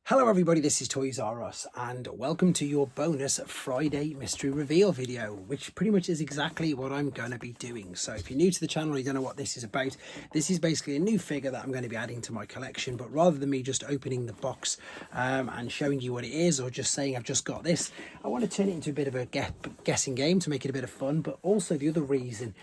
Hello everybody, this is Toys R Us and welcome to your bonus Friday mystery reveal video, which pretty much is exactly what I'm going to be doing. So if you're new to the channel, you don't know what this is about, this is basically a new figure that I'm going to be adding to my collection. But rather than me just opening the box and showing you what it is, or just saying I've just got this, I want to turn it into a bit of a guessing game to make it a bit of fun. But also the other reason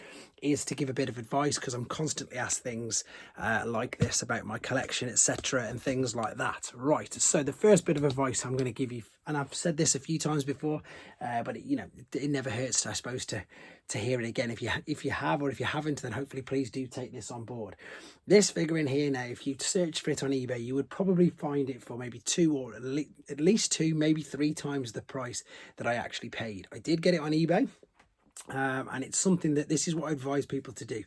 is to give a bit of advice, because I'm constantly asked things like this about my collection, etc., and things like that. Right, so the first bit of advice I'm going to give you, and I've said this a few times before, but it never hurts, I suppose, to hear it again. If you have, or if you haven't, then hopefully please do take this on board. This figure in here now, if you search for it on eBay, you would probably find it for maybe two, or at least two, maybe three times the price that I actually paid. I did get it on eBay. And it's something that this is what I advise people to do.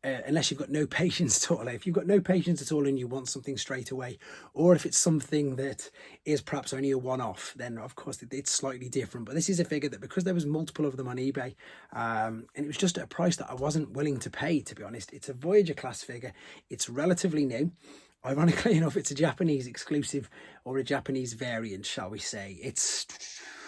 Unless you've got no patience at all. If you've got no patience at all and you want something straight away, or if it's something that is perhaps only a one-off, then of course it's slightly different. But this is a figure that, because there was multiple of them on eBay, and it was just at a price that I wasn't willing to pay, to be honest. It's a Voyager class figure. It's relatively new. Ironically enough, it's a Japanese exclusive, or a Japanese variant, shall we say.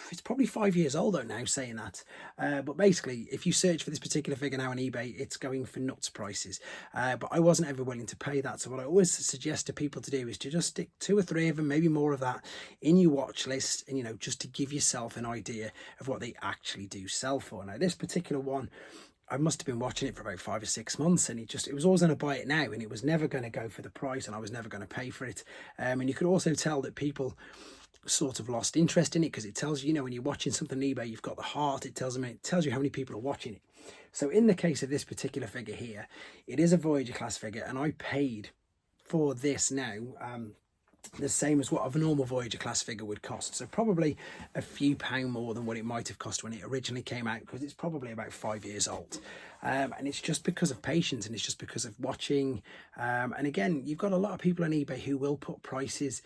It's probably 5 years old though now, saying that. But basically, if you search for this particular figure now on eBay, it's going for nuts prices. But I wasn't ever willing to pay that. So what I always suggest to people to do is to just stick 2 or 3 of them, maybe more of that, in your watch list, and just to give yourself an idea of what they actually do sell for. Now, this particular one, I must have been watching it for about 5 or 6 months, and it was always going to buy it now, and it was never going to go for the price, and I was never going to pay for it. And you could also tell that people sort of lost interest in it, because it tells you, when you're watching something on eBay, you've got the heart. It tells you how many people are watching it. So in the case of this particular figure here, it is a Voyager class figure, and I paid for this now the same as what a normal Voyager class figure would cost. So probably a few pound more than what it might have cost when it originally came out, because it's probably about 5 years old. And it's just because of patience, and it's just because of watching. And again, you've got a lot of people on eBay who will put prices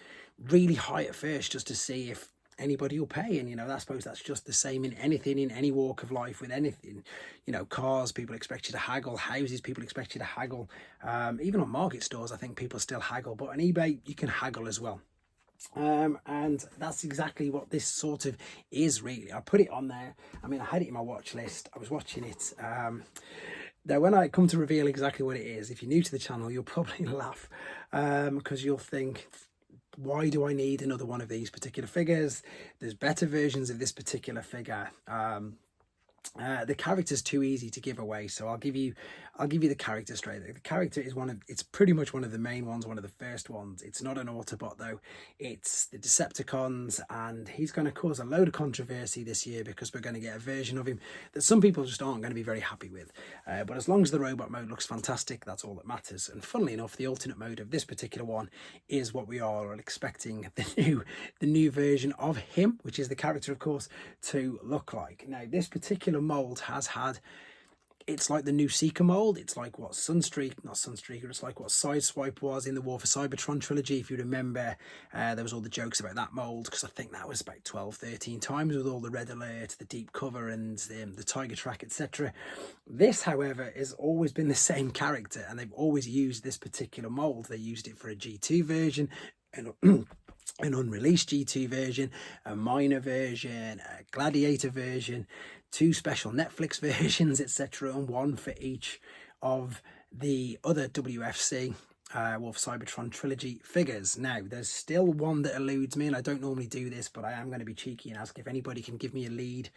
really high at first just to see if anybody will pay. And I suppose that's just the same in anything, in any walk of life, with anything. Cars, people expect you to haggle. Houses, people expect you to haggle. Even on market stores, I think people still haggle, but on eBay you can haggle as well. And that's exactly what this sort of is, really. I put it on there. I mean, I had it in my watch list, I was watching it. Now, when I come to reveal exactly what it is, if you're new to the channel, you'll probably laugh, because you'll think, why do I need another one of these particular figures? There's better versions of this particular figure. The character's too easy to give away, so I'll give you the character straight. The character is it's pretty much one of the main ones, one of the first ones. It's not an Autobot though, it's the Decepticons, and he's going to cause a load of controversy this year, because we're going to get a version of him that some people just aren't going to be very happy with. But as long as the robot mode looks fantastic, that's all that matters. And funnily enough, the alternate mode of this particular one is what we are expecting the new version of him, which is the character, of course, to look like. Now, this particular mold has had, it's like the new Seeker mold. It's like what it's like what Sideswipe was in the War for Cybertron trilogy. If you remember, there was all the jokes about that mold, because I think that was about 12-13 times, with all the red alert, the deep cover, and the tiger track, etc. This, however, has always been the same character, and they've always used this particular mold. They used it for a G2 version, and an unreleased G2 version, a minor version, a Gladiator version, 2 special Netflix versions, etc., and 1 for each of the other WFC War for Cybertron trilogy figures. Now, there's still one that eludes me, and I don't normally do this, but I am going to be cheeky and ask if anybody can give me a lead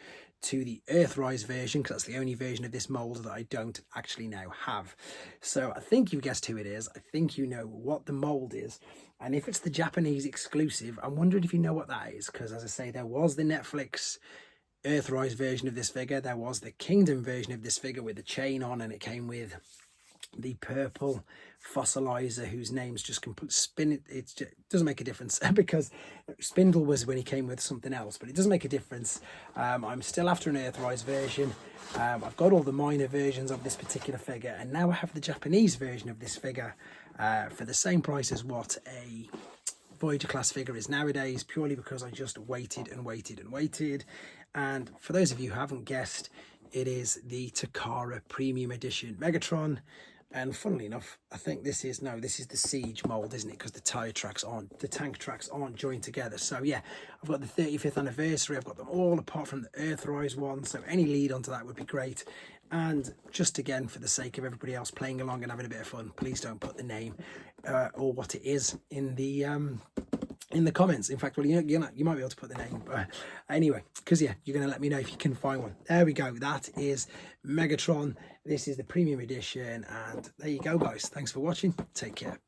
to the Earthrise version, because that's the only version of this mold that I don't actually now have. So I think you guessed who it is. I think you know what the mold is. And if it's the Japanese exclusive, I'm wondering if you know what that is, because as I say, there was the Netflix Earthrise version of this figure. There was the Kingdom version of this figure with the chain on, and it came with the purple fossilizer whose name's just complete spin. It doesn't make a difference, because Spindle was when he came with something else, but it doesn't make a difference. I'm still after an Earthrise version. I've got all the minor versions of this particular figure, and now I have the Japanese version of this figure for the same price as what a Voyager class figure is nowadays, purely because I just waited and waited and waited. And for those of you who haven't guessed, it is the Takara Premium Edition Megatron. And funnily enough, I think this is the Siege mold, isn't it? Because the tank tracks aren't joined together. So yeah, I've got the 35th anniversary. I've got them all apart from the Earthrise one. So any lead onto that would be great. And just again, for the sake of everybody else playing along and having a bit of fun, please don't put the name or what it is in the comments. In fact, well, you might be able to put the name, but anyway, because yeah, you're going to let me know if you can find one. There we go. That is Megatron. This is the premium edition, and there you go, guys. Thanks for watching. Take care.